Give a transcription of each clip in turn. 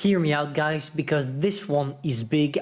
Hear me out, guys, because this one is big.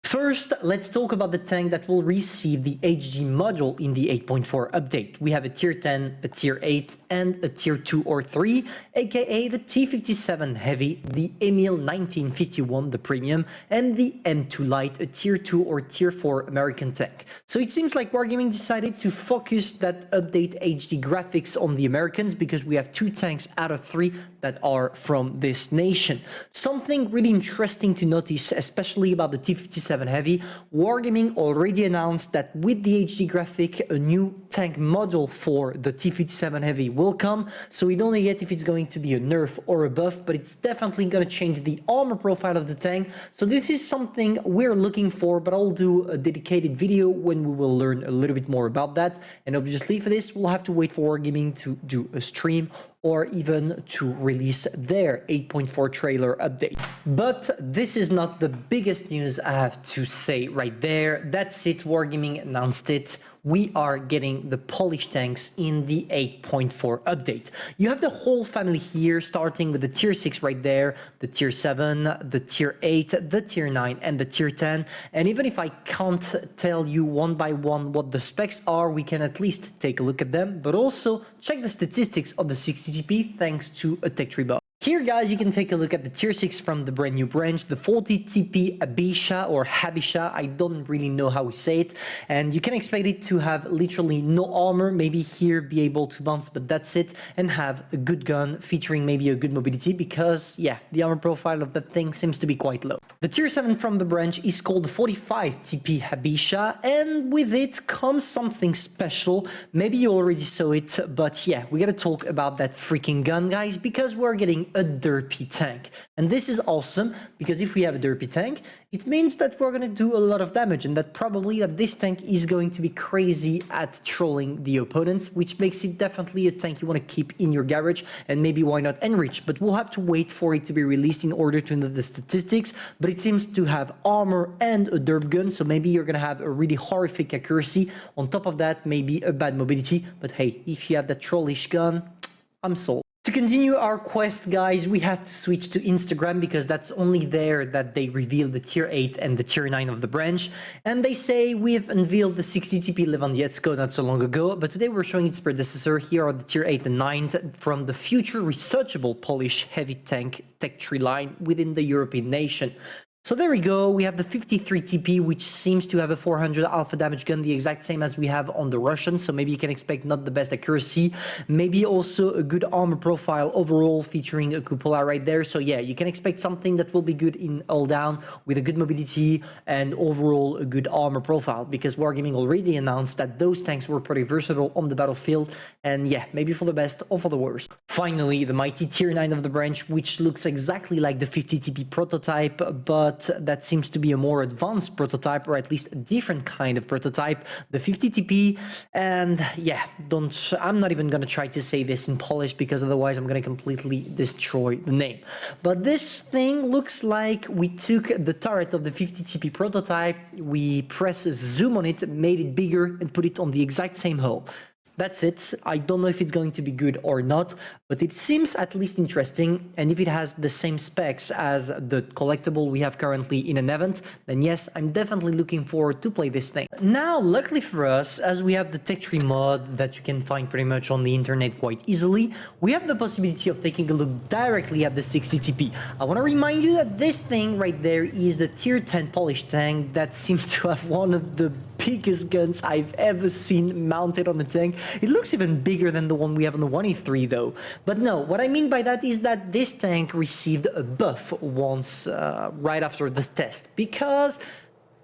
First, let's talk about the tank that will receive the HD module in the 8.4 update. We have a tier 10, a tier 8, and a tier 2 or 3, aka the T57 Heavy, the Emil 1951, the Premium, and the M2 Light, a tier 2 or tier 4 American tank. So it seems like Wargaming decided to focus that update HD graphics on the Americans because we have 2 tanks out of 3 that are from this nation. Something really interesting to notice, especially about the T57 Heavy, Wargaming already announced that with the HD graphic, a new tank model for the T57 Heavy will come. So we don't know yet if it's going to be a nerf or a buff, but it's definitely going to change the armor profile of the tank. So this is something we're looking for, but I'll do a dedicated video when we will learn a little bit more about that. And obviously for this, we'll have to wait for Wargaming to do a stream or even to release their 8.4 trailer update. But this is not the biggest news I have to say right there. That's it, Wargaming announced it. We are getting the Polish tanks in the 8.4 update. You have the whole family here, starting with the tier 6 right there, the tier 7, the tier 8, the tier 9, and the tier 10. And even if I can't tell you one by one what the specs are, we can at least take a look at them, but also check the statistics of the 60TP thanks to a tech tree buff. Here, guys, you can take a look at the tier 6 from the brand new branch, the 40TP Habisha or Habisha. I don't really know how we say it. And you can expect it to have literally no armor, maybe here be able to bounce, but that's it. And have a good gun featuring maybe a good mobility because, yeah, the armor profile of that thing seems to be quite low. The tier 7 from the branch is called the 45TP Habisha. And with it comes something special. Maybe you already saw it, but yeah, we gotta talk about that freaking gun, guys, because we're getting a derpy tank. And this is awesome because if we have a derpy tank, it means that we're going to do a lot of damage and that probably that this tank is going to be crazy at trolling the opponents, which makes it definitely a tank you want to keep in your garage and maybe why not enrich. But we'll have to wait for it to be released in order to know the statistics. But it seems to have armor and a derp gun, so maybe you're going to have a really horrific accuracy. On top of that, maybe a bad mobility. But hey, if you have that trollish gun, I'm sold. To continue our quest, guys, we have to switch to Instagram because that's only there that they reveal the tier 8 and the tier 9 of the branch. And they say we've unveiled the 60TP Lewandowski not so long ago, but today we're showing its predecessor. Here are the tier 8 and 9 from the future researchable Polish heavy tank tech tree line within the European nation. So there we go, we have the 53TP, which seems to have a 400 alpha damage gun, the exact same as we have on the Russian, so maybe you can expect not the best accuracy, maybe also a good armor profile overall featuring a cupola right there. So yeah, you can expect something that will be good in all down with a good mobility and overall a good armor profile, because Wargaming already announced that those tanks were pretty versatile on the battlefield, and yeah, maybe for the best or for the worst. Finally, the mighty tier 9 of the branch, which looks exactly like the 50TP prototype, but that seems to be a more advanced prototype, or at least a different kind of prototype, the 50TP. And yeah, I'm not even gonna try to say this in Polish because otherwise I'm gonna completely destroy the name. But this thing looks like we took the turret of the 50TP prototype, we press zoom on it, made it bigger and put it on the exact same hull. That's it. I don't know if it's going to be good or not, but it seems at least interesting. And if it has the same specs as the collectible we have currently in an event, then yes, I'm definitely looking forward to play this thing. Now, luckily for us, as we have the tech tree mod that you can find pretty much on the internet quite easily, we have the possibility of taking a look directly at the 60TP. I want to remind you that this thing right there is the tier 10 Polish tank that seems to have one of the biggest guns I've ever seen mounted on a tank. It looks even bigger than the one we have on the 1E3 though. But no, what I mean by that is that this tank received a buff once right after the test, because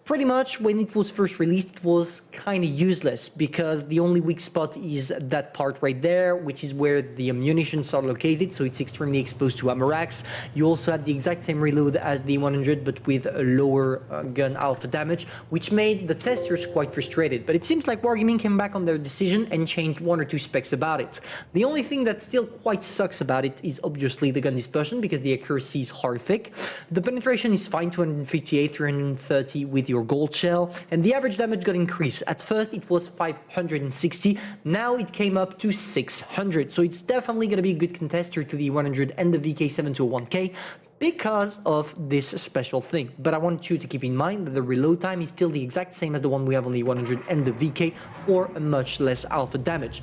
pretty much when it was first released, it was kind of useless because the only weak spot is that part right there, which is where the ammunitions are located, so it's extremely exposed to ammo racks. You also had the exact same reload as the 100, but with a lower gun alpha damage, which made the testers quite frustrated. But it seems like Wargaming came back on their decision and changed 1 or 2 specs about it. The only thing that still quite sucks about it is obviously the gun dispersion, because the accuracy is horrific. The penetration is fine, 258, 330 with your your gold shell, and the average damage got increased. At first it was 560, now it came up to 600, so it's definitely going to be a good contester to the 100 and the VK7201K because of this special thing. But I want you to keep in mind that the reload time is still the exact same as the one we have on the 100 and the VK for a much less alpha damage.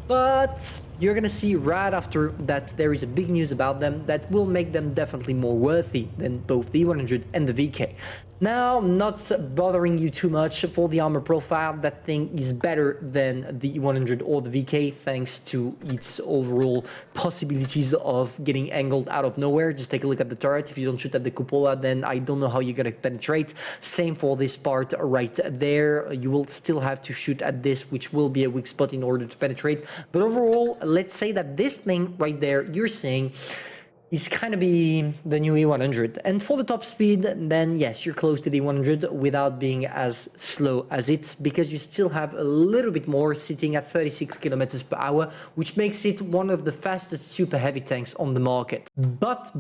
But you're gonna see right after that there is a big news about them that will make them definitely more worthy than both the 100 and the VK. Now, not bothering you too much for the armor profile, that thing is better than the 100 or the VK thanks to its overall possibilities of getting angled out of nowhere. Just take a look at the turret. If you don't shoot at the cupola, then I don't know how you're gonna penetrate. Same for this part right there. You will still have to shoot at this, which will be a weak spot in order to penetrate. But overall, let's say that this thing right there, you're seeing, is kind of be the new E100. And for the top speed, then yes, you're close to the 100 without being as slow as it, because you still have a little bit more sitting at 36 kilometers per hour, which makes it one of the fastest super heavy tanks on the market. But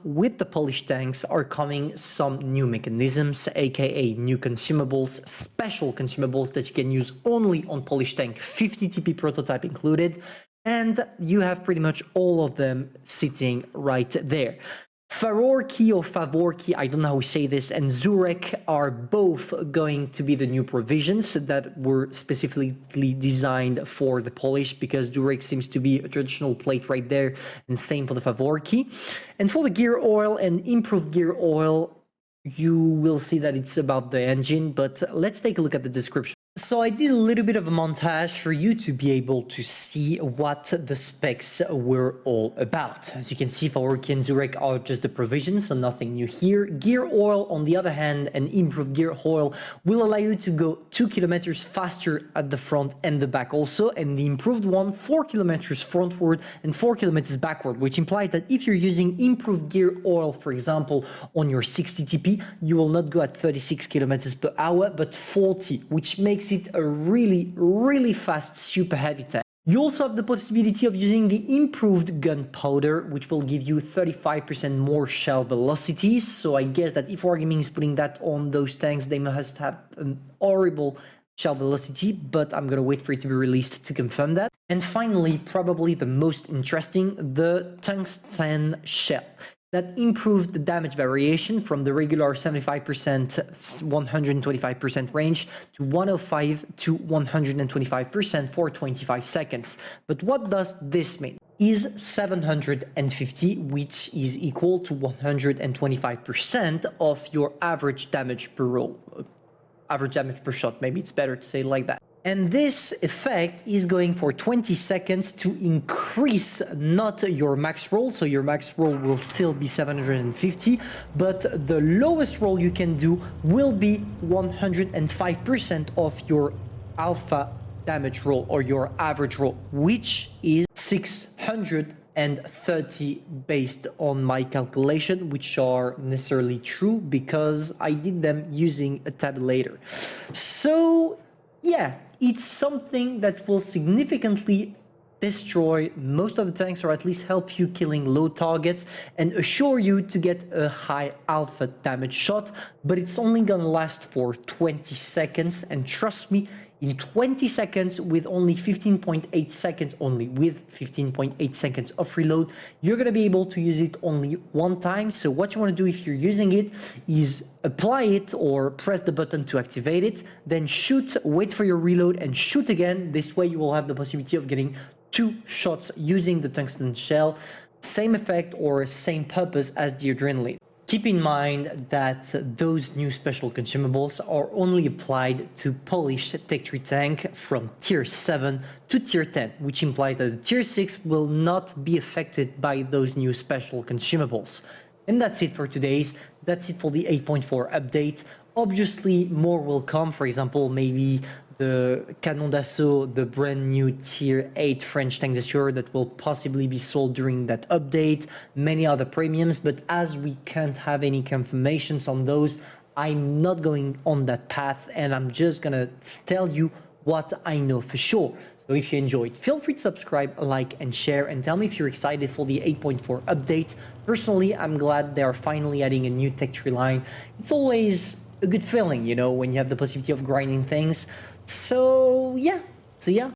with the polished tanks are coming some new mechanisms, aka new consumables, special consumables that you can use only on polished tank, 50 TP prototype included. And you have pretty much all of them sitting right there. Favorki or Favorki, I don't know how we say this, and Zurek are both going to be the new provisions that were specifically designed for the polish, because Zurek seems to be a traditional plate right there, and same for the Favorki. And for the gear oil and improved gear oil, you will see that it's about the engine, but let's take a look at the description. So I did a little bit of a montage for you to be able to see what the specs were all about. As you can see, Favorki and Zurek are just the provisions, so nothing new here. Gear oil, on the other hand, and improved gear oil will allow you to go 2 kilometers faster at the front and the back also, and the improved one 4 kilometers frontward and 4 kilometers backward, which implies that if you're using improved gear oil, for example, on your 60 TP, you will not go at 36 kilometers per hour, but 40, which makes it a really fast super heavy tank. You also have the possibility of using the improved gunpowder, which will give you 35% more shell velocity. So I guess that if Wargaming is putting that on those tanks, they must have an horrible shell velocity, but I'm gonna wait for it to be released to confirm that. And finally, probably the most interesting, the tungsten shell. That improved the damage variation from the regular 75%, 125% range to 105 to 125% for 25 seconds. But what does this mean? Is 750, which is equal to 125% of your average damage per roll. Average damage per shot, maybe it's better to say it like that. And this effect is going for 20 seconds to increase not your max roll, so your max roll will still be 750, but the lowest roll you can do will be 105% of your alpha damage roll or your average roll, which is 630 based on my calculation, which are necessarily true because I did them using a tabulator. So yeah, it's something that will significantly destroy most of the tanks, or at least help you killing low targets and assure you to get a high alpha damage shot, but it's only gonna last for 20 seconds, and trust me, in 20 seconds with only 15.8 seconds, of reload, you're gonna be able to use it only one time. So what you wanna do if you're using it is apply it or press the button to activate it, then shoot, wait for your reload and shoot again. This way you will have the possibility of getting 2 shots using the tungsten shell. Same effect or same purpose as the adrenaline. Keep in mind that those new special consumables are only applied to polish Tech 3 tank from tier 7 to tier 10, which implies that the tier 6 will not be affected by those new special consumables. And that's it for today's. That's it for the 8.4 update. Obviously, more will come. For example, maybe the Canon d'Assaut, the brand new tier 8 French tank destroyer that will possibly be sold during that update, many other premiums, but as we can't have any confirmations on those, I'm not going on that path, and I'm just gonna tell you what I know for sure. So if you enjoyed, feel free to subscribe, like, and share, and tell me if you're excited for the 8.4 update. Personally, I'm glad they are finally adding a new Tech 3 line. It's always a good feeling, you know, when you have the possibility of grinding things. So yeah, see ya.